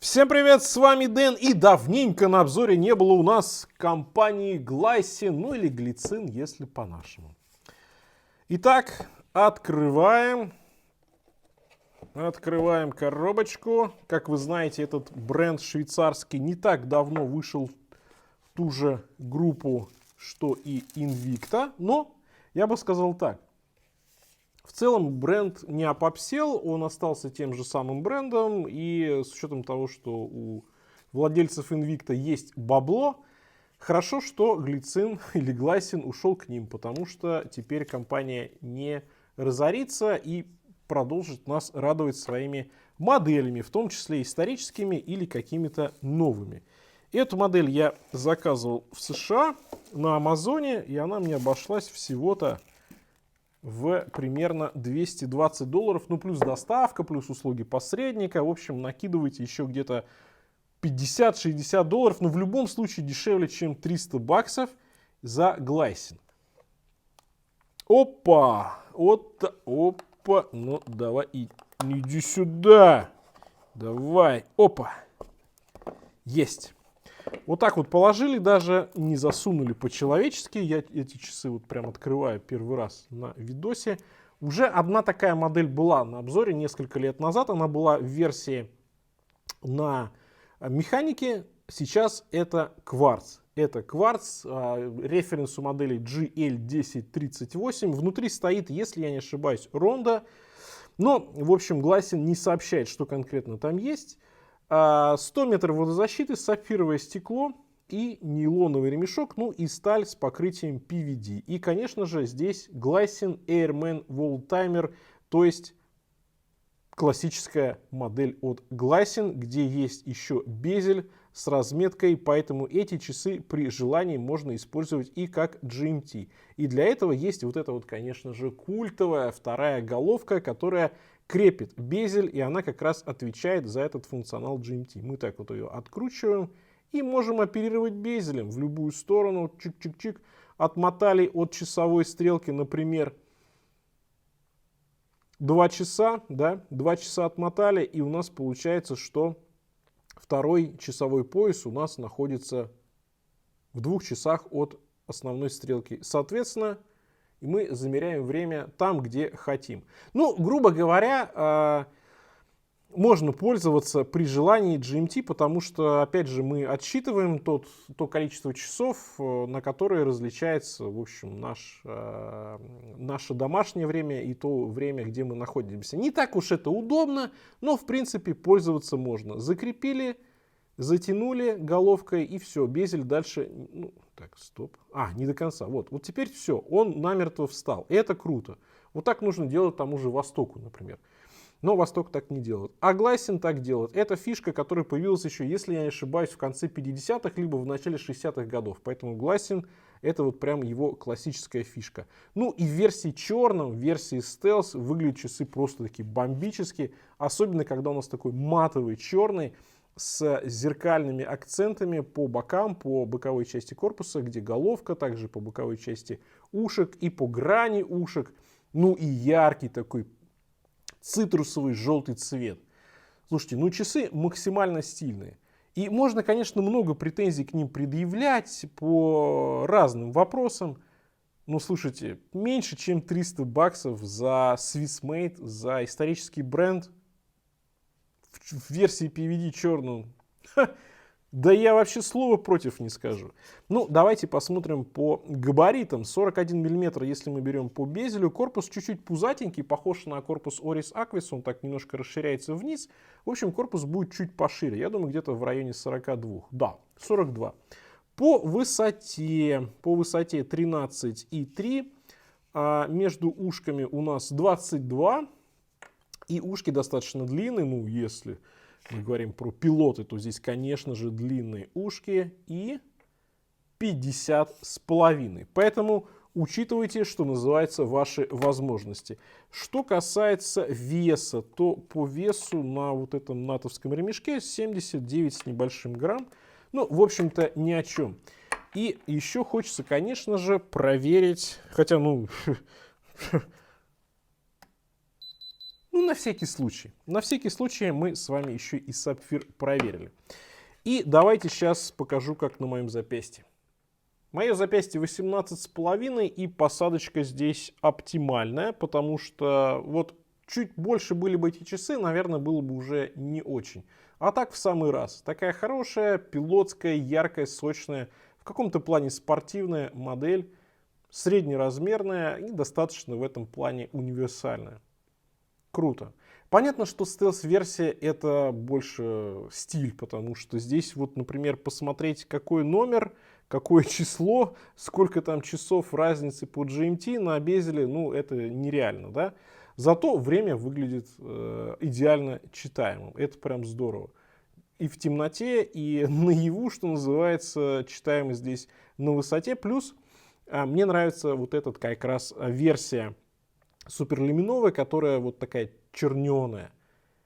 Всем привет, с вами Дэн, и давненько на обзоре не было у нас компании Glycine, ну или глицин, если по-нашему. Итак, открываем коробочку. Как вы знаете, этот бренд швейцарский не так давно вышел в ту же группу, что и Invicta, но я бы сказал так. В целом бренд не опопсел, он остался тем же самым брендом, и с учетом того, что у владельцев Invicta есть бабло, хорошо, что глицин или глайсин ушел к ним, потому что теперь компания не разорится и продолжит нас радовать своими моделями, в том числе историческими или какими-то новыми. Эту модель я заказывал в США на Амазоне, и она мне обошлась всего-то в примерно $220, ну плюс доставка, плюс услуги посредника. В общем, накидывайте еще где-то $50-60, но в любом случае дешевле, чем $300 за глайсин. Опа! Опа! Ну давай, иди сюда! Давай! Опа! Есть! Вот так вот положили, даже не засунули по-человечески. Я эти часы вот прям открываю первый раз на видосе. Уже одна такая модель была на обзоре несколько лет назад. Она была в версии на механике. Сейчас это кварц. Это кварц, референс у модели GL1038. Внутри стоит, если я не ошибаюсь, Ронда. Но, в общем, Glycine не сообщает, что конкретно там есть. 100 метров водозащиты, сапфировое стекло и нейлоновый ремешок, ну и сталь с покрытием PVD. И, конечно же, здесь Glycine Airman Wall Timer, то есть классическая модель от Glycine, где есть еще безель с разметкой, поэтому эти часы при желании можно использовать и как GMT. И для этого есть вот эта вот, конечно же, культовая вторая головка, которая крепит безель, и она как раз отвечает за этот функционал GMT. Мы так вот ее откручиваем и можем оперировать безелем в любую сторону. Чик-чик-чик. Отмотали от часовой стрелки, например, 2 часа, да, 2 часа отмотали, и у нас получается, что второй часовой пояс у нас находится в 2 часах от основной стрелки. Соответственно, мы замеряем время там, где хотим. Ну, грубо говоря, можно пользоваться при желании GMT, потому что, опять же, мы отсчитываем то количество часов, на которые различается, в общем, наше домашнее время и то время, где мы находимся. Не так уж это удобно, но, в принципе, пользоваться можно. Закрепили, затянули головкой, и все, безель дальше... Ну, так, стоп. Не до конца. Вот теперь все, он намертво встал. И это круто. Вот так нужно делать тому же Востоку, например. Но Восток так не делает. А Glycine так делает. Это фишка, которая появилась еще, если я не ошибаюсь, в конце 50-х, либо в начале 60-х годов. Поэтому Glycine это вот прям его классическая фишка. Ну и в версии черном, в версии стелс выглядят часы просто такие бомбические. Особенно, когда у нас такой матовый черный, с зеркальными акцентами по бокам, по боковой части корпуса, где головка, также по боковой части ушек и по грани ушек. Ну и яркий такой цитрусовый желтый цвет. Слушайте, ну часы максимально стильные. И можно, конечно, много претензий к ним предъявлять по разным вопросам. Но слушайте, меньше чем $300 за Swissmade, за исторический бренд в версии PVD черную. Да я вообще слова против не скажу. Ну, давайте посмотрим по габаритам. 41 мм, если мы берем по безелю. Корпус чуть-чуть пузатенький, похож на корпус Oris Aquis. Он так немножко расширяется вниз. В общем, корпус будет чуть пошире. Я думаю, где-то в районе 42. Да, 42. По высоте 13,3. Между ушками у нас 22. И ушки достаточно длинные, ну, если мы говорим про пилоты, то здесь, конечно же, длинные ушки и 50,5. Поэтому учитывайте, что называется, ваши возможности. Что касается веса, то по весу на вот этом натовском ремешке 79 с небольшим грамм. Ну, в общем-то, ни о чем. И еще хочется, конечно же, проверить, хотя, ну Ну, на всякий случай. На всякий случай мы с вами еще и сапфир проверили. И давайте сейчас покажу, как на моем запястье. Мое запястье 18,5, и посадочка здесь оптимальная, потому что вот чуть больше были бы эти часы, наверное, было бы уже не очень. А так в самый раз. Такая хорошая, пилотская, яркая, сочная, в каком-то плане спортивная модель, среднеразмерная и достаточно в этом плане универсальная. Круто. Понятно, что стелс-версия это больше стиль, потому что здесь вот, например, посмотреть, какой номер, какое число, сколько там часов разницы по GMT на безеле, ну это нереально, да. Зато время выглядит идеально читаемым, это прям здорово. И в темноте, и наяву, что называется, читаемость здесь на высоте. Плюс мне нравится вот эта как раз версия суперлюминовая, которая вот такая черненая.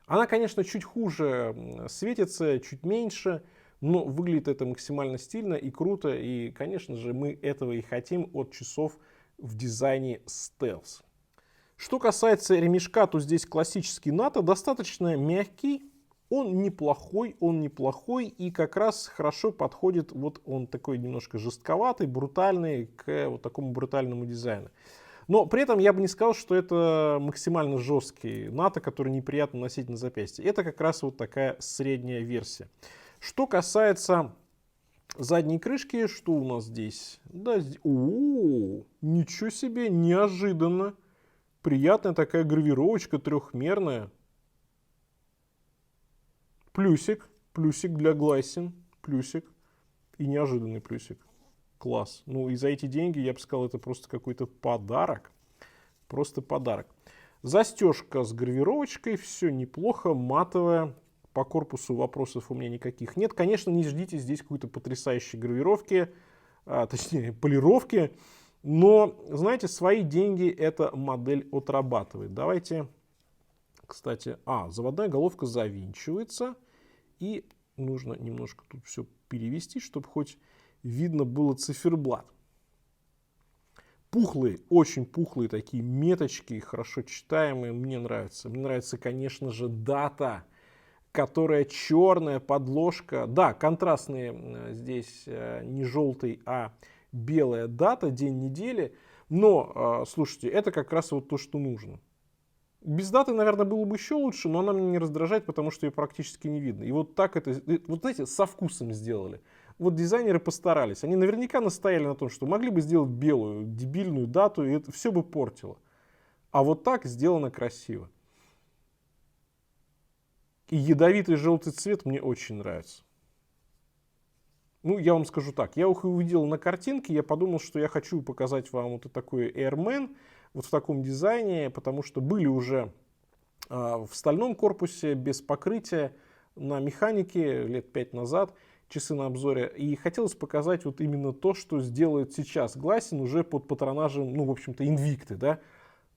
Она, конечно, чуть хуже светится, чуть меньше, но выглядит это максимально стильно и круто. И, конечно же, мы этого и хотим от часов в дизайне стелс. Что касается ремешка, то здесь классический НАТО, достаточно мягкий. Он неплохой, и как раз хорошо подходит, вот он такой немножко жестковатый, брутальный, к вот такому брутальному дизайну. Но при этом я бы не сказал, что это максимально жесткий НАТО, который неприятно носить на запястье. Это как раз вот такая средняя версия. Что касается задней крышки, что у нас здесь? Да, ничего себе, неожиданно. Приятная такая гравировочка трехмерная. Плюсик для Глайсин, плюсик и неожиданный плюсик. Класс. Ну и за эти деньги, я бы сказал, это просто какой-то подарок. Просто подарок. Застежка с гравировочкой, все неплохо, матовая. По корпусу вопросов у меня никаких нет. Конечно, не ждите здесь какой-то потрясающей гравировки, точнее полировки. Но, знаете, свои деньги эта модель отрабатывает. Давайте, кстати, заводная головка завинчивается. И нужно немножко тут все перевести, чтобы хоть видно было циферблат. Пухлые, очень пухлые такие меточки, хорошо читаемые, мне нравятся. Мне нравится, конечно же, дата, которая черная, подложка. Да, контрастные здесь не желтый, а белая дата, день недели. Но, слушайте, это как раз вот то, что нужно. Без даты, наверное, было бы еще лучше, но она меня не раздражает, потому что ее практически не видно. И вот так это, вот знаете, со вкусом сделали. Вот дизайнеры постарались. Они наверняка настояли на том, что могли бы сделать белую, дебильную дату, и это все бы портило. А вот так сделано красиво. И ядовитый желтый цвет мне очень нравится. Ну, я вам скажу так, я их увидел на картинке, я подумал, что я хочу показать вам вот такой Airman, вот в таком дизайне, потому что были уже в стальном корпусе, без покрытия, на механике лет 5 назад, часы на обзоре. И хотелось показать вот именно то, что сделает сейчас Глайсин уже под патронажем, ну, в общем-то, Invicta, да.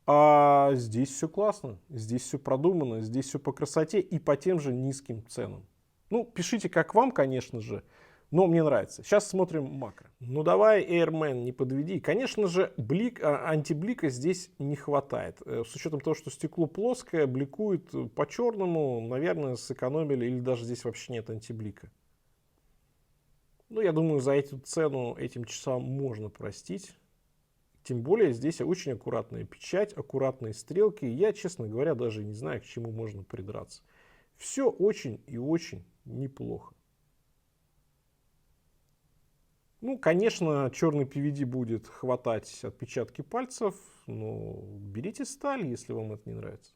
А здесь все классно, здесь все продумано, здесь все по красоте и по тем же низким ценам. Ну, пишите, как вам, конечно же. Но мне нравится. Сейчас смотрим макро. Ну давай, Airman, не подведи. Конечно же, антиблика здесь не хватает. С учетом того, что стекло плоское, бликует по-черному, наверное, сэкономили или даже здесь вообще нет антиблика. Ну, я думаю, за эту цену этим часам можно простить. Тем более здесь очень аккуратная печать, аккуратные стрелки. Я, честно говоря, даже не знаю, к чему можно придраться. Все очень и очень неплохо. Ну, конечно, черный PVD будет хватать отпечатки пальцев, но берите сталь, если вам это не нравится.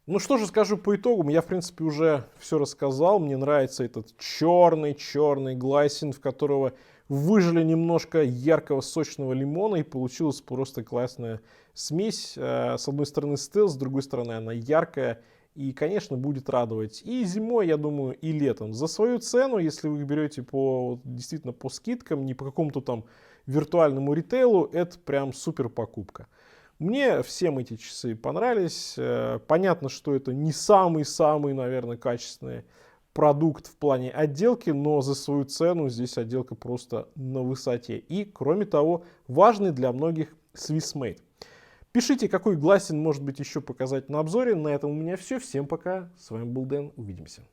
Ну, что же скажу по итогам. Я, в принципе, уже все рассказал. Мне нравится этот черный Глайсин, в которого выжили немножко яркого сочного лимона, и получилась просто классная смесь. С одной стороны стелс, с другой стороны она яркая. И, конечно, будет радовать и зимой, я думаю, и летом. За свою цену, если вы берете действительно по скидкам, не по какому-то там виртуальному ритейлу, это прям супер покупка. Мне всем эти часы понравились. Понятно, что это не самые-самые, наверное, качественные. продукт в плане отделки, но за свою цену здесь отделка просто на высоте. И, кроме того, важный для многих Swissmade. Пишите, какой гласен может быть еще показать на обзоре. На этом у меня все. Всем пока. С вами был Дэн. Увидимся.